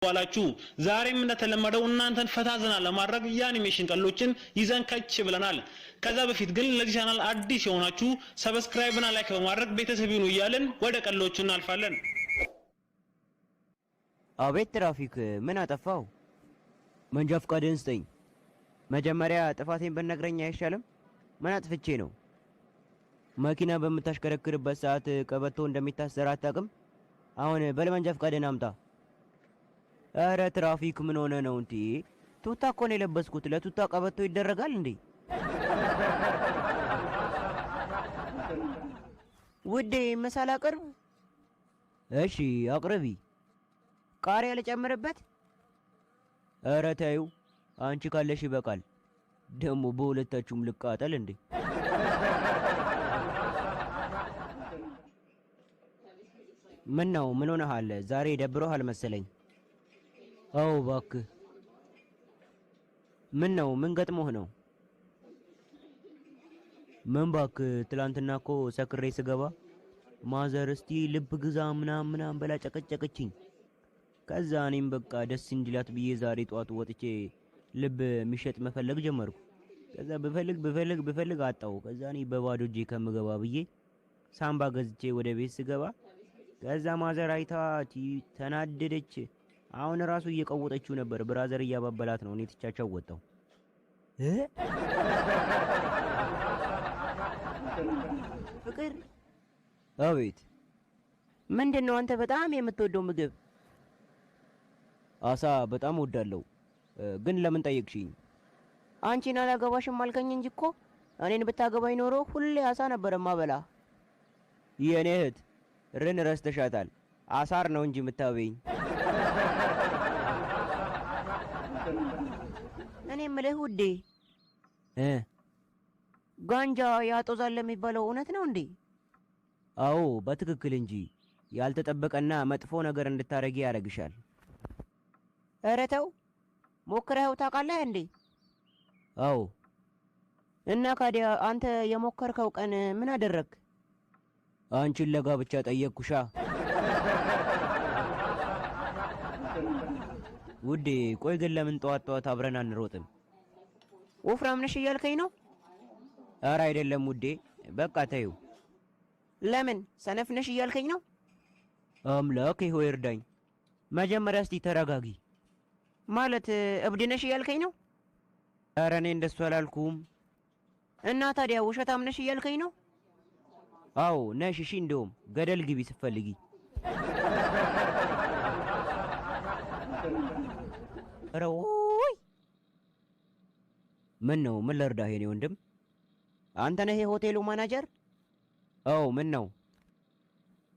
ዋላችሁ ዛሬም እንደተለመደው እናንተን ፈታዘና ለማድረግ የአኒሜሽን ቀልዶችን ይዘን ከች ብለናል። ከዛ በፊት ግን ለዚህ ቻናል አዲስ የሆናችሁ ሰብስክራይብ እና ላይክ በማድረግ ቤተሰብ ይሁኑ እያልን ወደ ቀልዶቹ እናልፋለን። አቤት ትራፊክ ምን አጠፋው? መንጃ ፈቃድህን ስጠኝ። መጀመሪያ ጥፋቴን ብትነግረኝ አይሻልም? ምን አጥፍቼ ነው? መኪና በምታሽከረክርበት ሰዓት ቀበቶ እንደሚታሰር አታውቅም? አሁን በለመንጃ ፈቃድህን አምጣ። አረ ትራፊክ ምን ሆነ ነው እንዴ? ቱታ እኮ ነው የለበስኩት። ለቱታ ቀበቶ ይደረጋል እንዴ? ውዴ መሳላ አቅርብ። እሺ አቅርቢ። ቃሪያ ልጨምርበት? አረ ታዩ አንቺ ካለሽ ይበቃል። ደሞ በሁለታችሁም ልቃጠል እንዴ? ምን ነው ምን ሆነሃል? ዛሬ ደብሮሃል መሰለኝ። አው እባክህ። ምን ነው ምን ገጥሞህ ነው? ምን እባክህ ትላንትና እኮ ሰክሬ ስገባ ማዘር እስቲ ልብ ግዛ ምናምን በላ ጨቀጨቀችኝ። ከዛ እኔም በቃ ደስ እንዲላት ብዬ ዛሬ ጧት ወጥቼ ልብ የሚሸጥ መፈለግ ጀመርኩ። ከዛ ብፈልግ አጣው። ከዛ እኔ በባዶ እጄ ከምገባ ብዬ ሳምባ ገዝቼ ወደ ቤት ስገባ ከዛ ማዘር አይታ ተናደደች። አሁን ራሱ እየቀወጠችው ነበር። ብራዘር እያባበላት ነው። እኔ ትቻቸው ወጣው። ፍቅር አቤት። ምንድነው አንተ በጣም የምትወደው ምግብ? አሳ በጣም ወዳለው። ግን ለምን ጠየቅሽኝ? አንቺን አላገባሽም አልከኝ እንጂ እኮ እኔን ብታገባኝ ኖሮ ሁሌ አሳ ነበር ማበላ። የኔ እህት ርን ረስተሻታል። አሳር ነው እንጂ የምታበይኝ። እኔ የምልህ ውዴ ጋንጃ ያጦዛል የሚባለው እውነት ነው እንዴ? አዎ በትክክል እንጂ ያልተጠበቀና መጥፎ ነገር እንድታረጊ ያረግሻል። ኧረ ተው ሞክረኸው ታውቃለህ እንዴ? አዎ። እና ካዲያ አንተ የሞከርከው ቀን ምን አደረክ? አንቺን ለጋብቻ ጠየቅኩሻ። ውዴ ቆይ ግን ለምን ጠዋት አብረን አንሮጥም? ወፍራም ነሽ እያልከኝ ነው? ኧረ አይደለም ውዴ በቃ ተይው። ለምን ሰነፍ ነሽ እያልከኝ ነው? አምላክ ሆይ እርዳኝ። መጀመሪያ እስቲ ተረጋጊ። ማለት እብድ ነሽ እያልከኝ ነው? ኧረ እኔ እንደሱ አላልኩም። እና ታዲያ ውሸታም ነሽ እያልከኝ ነው? አዎ ነሽ። እሺ እንደውም ገደል ግቢ ስትፈልጊ። ኧረ ወይ ምን ነው? ምን ልርዳህ የኔ ወንድም? አንተ ነህ የሆቴሉ ማናጀር? አዎ ምን ነው?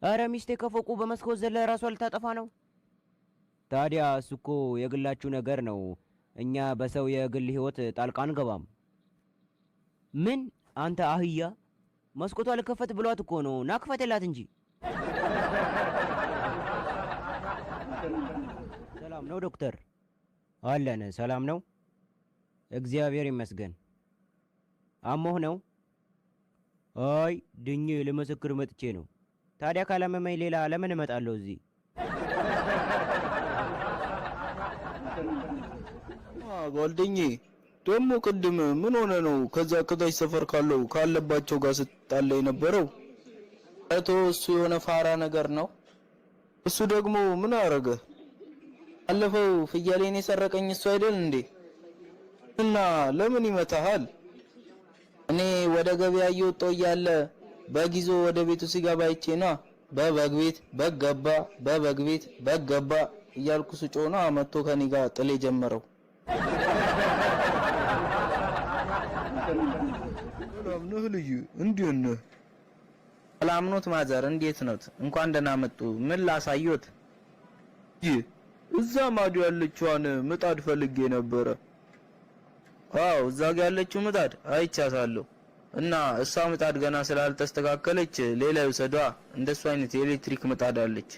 ኧረ ሚስቴ ከፎቁ በመስኮት ዘለ ራሷ ልታጠፋ ነው። ታዲያ እሱ እኮ የግላችሁ ነገር ነው። እኛ በሰው የግል ህይወት ጣልቃ አንገባም። ምን አንተ አህያ! መስኮቷ ልከፈት ብሏት እኮ ነው። ናክፈትላት እንጂ። ሰላም ነው ዶክተር? አለን ሰላም ነው እግዚአብሔር ይመስገን። አሞህ ነው? አይ ድኜ ለመሰክር መጥቼ ነው። ታዲያ ካላመመኝ ሌላ ለምን እመጣለሁ እዚህ? ጓደኜ ደሞ ቅድም ምን ሆነ ነው ከዛ ከታች ሰፈር ካለባቸው ጋር ስትጣላ የነበረው? አቶ እሱ የሆነ ፋራ ነገር ነው። እሱ ደግሞ ምን አረገ? አለፈው ፍያሌን የሰረቀኝ እሱ አይደል እንዴ? እና ለምን ይመታሃል? እኔ ወደ ገበያ እየወጣሁ እያለ በጊዞ ወደ ቤቱ ሲገባ አይቼና በበግ ቤት በገባ በበግ ቤት በገባ እያልኩ ስጮና መጥቶ ከኔ ጋር ጥሌ ጀመረው። ሰላም ነህ ልጅ? እንዴት ነህ? ሰላም ኖት ማዘር? እንዴት ኖት? እንኳን ደህና መጡ። ምን ላሳዩት? እዛ ማዶ ያለችዋን ምጣድ ፈልጌ ነበረ። አዎ እዛ ጋር ያለችው ምጣድ አይቻታለሁ። እና እሷ ምጣድ ገና ስላልተስተካከለች ሌላ ይወሰዷ። እንደሱ አይነት የኤሌክትሪክ ምጣድ አለች።